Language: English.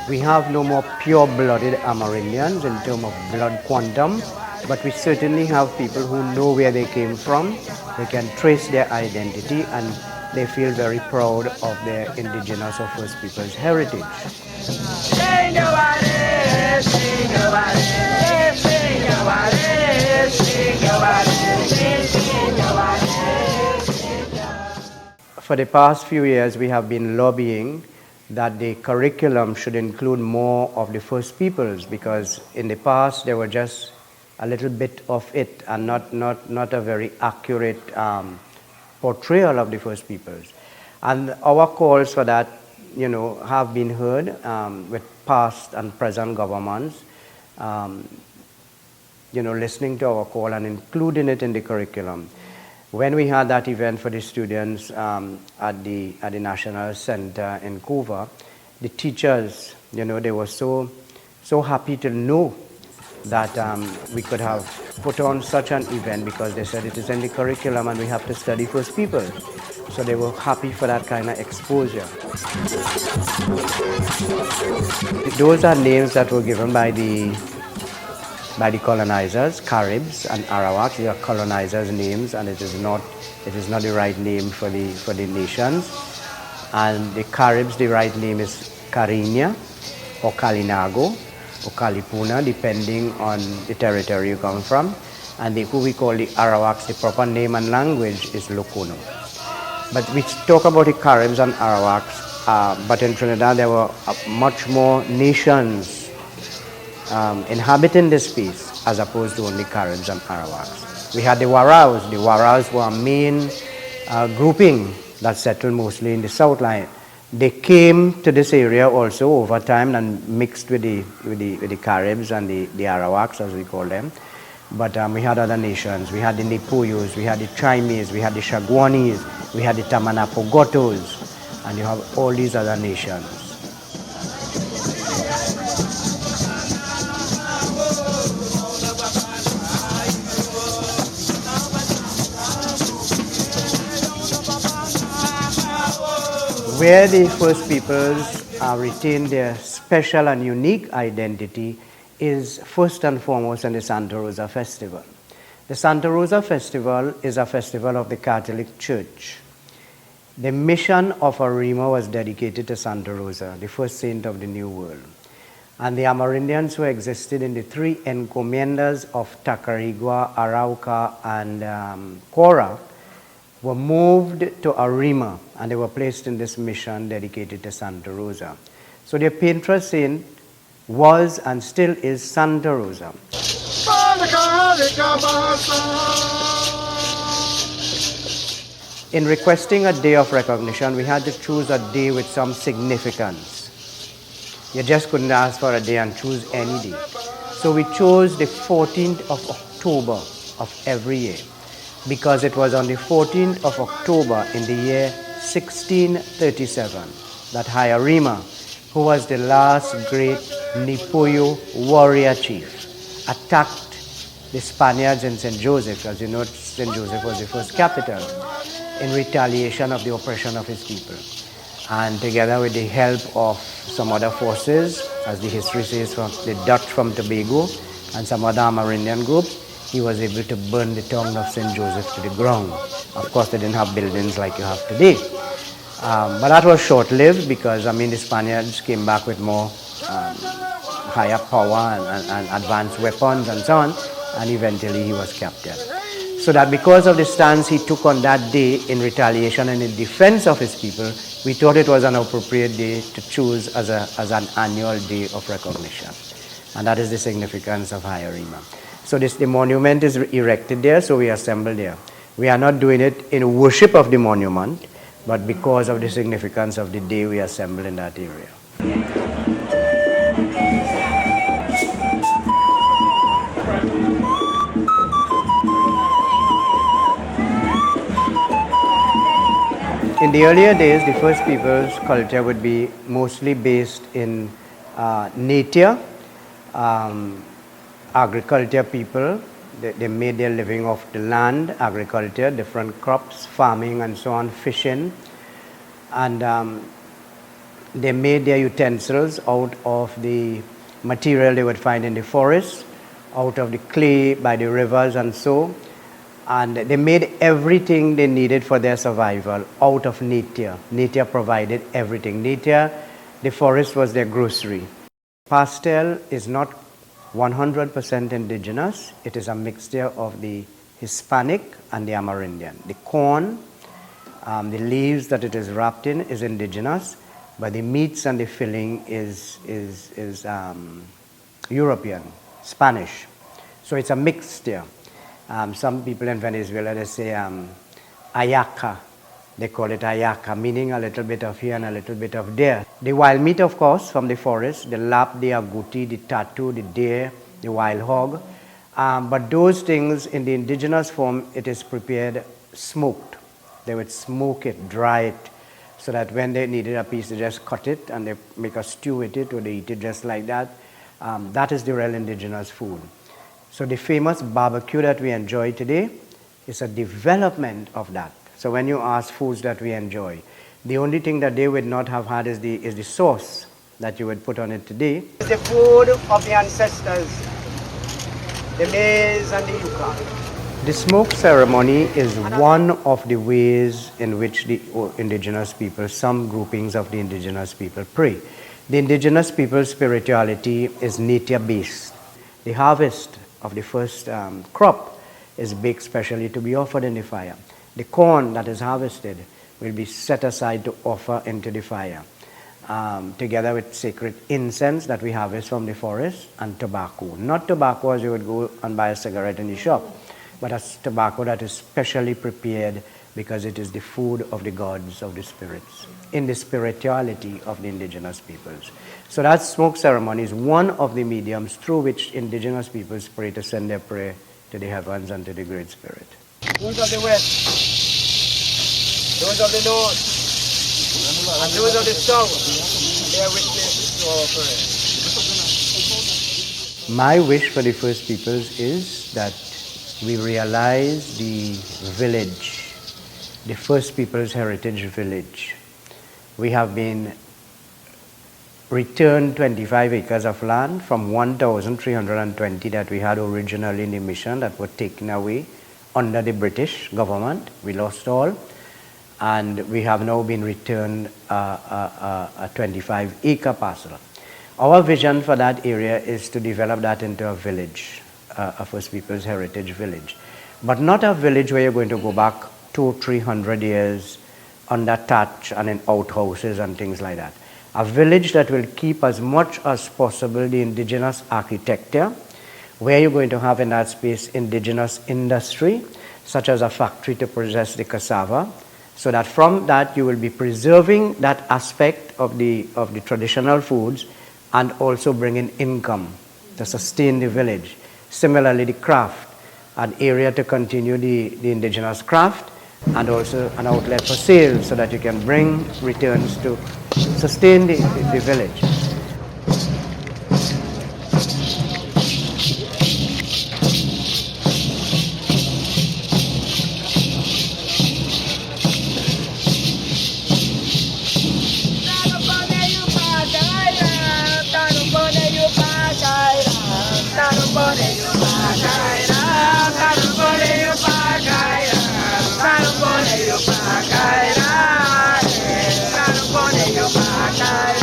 We have no more pure-blooded Amerindians in terms of blood quantum, but we certainly have people who know where they came from. They can trace their identity and they feel very proud of their indigenous or First Peoples heritage. For the past few years, we have been lobbying that the curriculum should include more of the First Peoples, because in the past there were just a little bit of it and not a very accurate portrayal of the First Peoples. And our calls for that, have been heard with past and present governments, listening to our call and including it in the curriculum. When we had that event for the students at the National Center in Cuba, the teachers, they were so happy to know that we could have put on such an event, because they said it is in the curriculum and we have to study First Peoples. So they were happy for that kind of exposure. Those are names that were given by the colonizers, Caribs and Arawaks. They are colonizers' names, and it is not the right name for the nations. And the Caribs, the right name is Cariña or Kalinago or Kalipuna, depending on the territory you come from. And who we call the Arawaks, the proper name and language is Lokono. But we talk about the Caribs and Arawaks, but in Trinidad there were much more nations inhabiting this space as opposed to only Caribs and Arawaks. We had the Waraos. The Waraos were a main grouping that settled mostly in the South Line. They came to this area also over time and mixed with the Caribs and the Arawaks, as we call them. But we had other nations. We had the Nipuyos, we had the Chimes, we had the Shaguanis, we had the Tamanapogotos, and you have all these other nations. Where the First Peoples retain their special and unique identity is first and foremost in the Santa Rosa Festival. The Santa Rosa Festival is a festival of the Catholic Church. The mission of Arima was dedicated to Santa Rosa, the first saint of the New World. And the Amerindians who existed in the three encomiendas of Tacarigua, Arauca, and Cora were moved to Arima, and they were placed in this mission dedicated to Santa Rosa. So their patron saint was and still is Santa Rosa. In requesting a day of recognition, we had to choose a day with some significance. You just couldn't ask for a day and choose any day. So we chose the 14th of October of every year, because it was on the 14th of October in the year 1637 that Hayarima, who was the last great Nipuyo warrior chief, attacked the Spaniards in St. Joseph. As you know, St. Joseph was the first capital, in retaliation of the oppression of his people. And together with the help of some other forces, as the history says, from the Dutch from Tobago and some other Amerindian groups, he was able to burn the town of St. Joseph to the ground. Of course, they didn't have buildings like you have today. But that was short-lived, because, the Spaniards came back with more higher power and advanced weapons and so on, and eventually he was captured. So that because of the stance he took on that day in retaliation and in defense of his people, we thought it was an appropriate day to choose as an annual day of recognition. And that is the significance of Hayarima. So the monument is erected there, so we assemble there. We are not doing it in worship of the monument, but because of the significance of the day, we assemble in that area. In the earlier days, the First Peoples' culture would be mostly based in Natia, agriculture people, They made their living off the land, agriculture, different crops, farming and so on, fishing. And they made their utensils out of the material they would find in the forest, out of the clay by the rivers and so. And they made everything they needed for their survival out of nature. Nature provided everything. Nature, the forest was their grocery. Pastel is not 100% indigenous. It is a mixture of the Hispanic and the Amerindian. The corn, the leaves that it is wrapped in is indigenous, but the meats and the filling is European, Spanish. So it's a mixture. Some people in Venezuela, they say ayaca. They call it ayaca, meaning a little bit of here and a little bit of there. The wild meat, of course, from the forest, the lap, the agouti, the tatu, the deer, the wild hog. But those things in the indigenous form, it is prepared smoked. They would smoke it, dry it, so that when they needed a piece, they just cut it and they make a stew with it, or they eat it just like that. That is the real indigenous food. So the famous barbecue that we enjoy today is a development of that. So when you ask foods that we enjoy, the only thing that they would not have had is the sauce that you would put on it today. It's the food of the ancestors, the maize and the yuca. The smoke ceremony is one of the ways in which the indigenous people, some groupings of the indigenous people pray. The indigenous people's spirituality is nature-based. The harvest of the first crop is baked specially to be offered in the fire. The corn that is harvested will be set aside to offer into the fire, together with sacred incense that we harvest from the forest, and tobacco. Not tobacco as you would go and buy a cigarette in the shop, but a tobacco that is specially prepared because it is the food of the gods, of the spirits, in the spirituality of the indigenous peoples. So that smoke ceremony is one of the mediums through which indigenous peoples pray to send their prayer to the heavens and to the Great Spirit. Those of the west, those of the north, and those of the south, bear witness to our prayer. My wish for the First Peoples is that we realize the village, the First Peoples Heritage Village. We have been returned 25 acres of land from 1,320 that we had originally in the mission that were taken away under the British government. We lost all, and we have now been returned a 25-acre parcel. Our vision for that area is to develop that into a village, a First Peoples Heritage Village. But not a village where you're going to go back 200-300 years under thatch and in outhouses and things like that. A village that will keep as much as possible the indigenous architecture, where you're going to have in that space indigenous industry, such as a factory to process the cassava, so that from that you will be preserving that aspect of the traditional foods and also bringing income to sustain the village. Similarly, the craft, an area to continue the indigenous craft, and also an outlet for sales so that you can bring returns to sustain the village. Bye.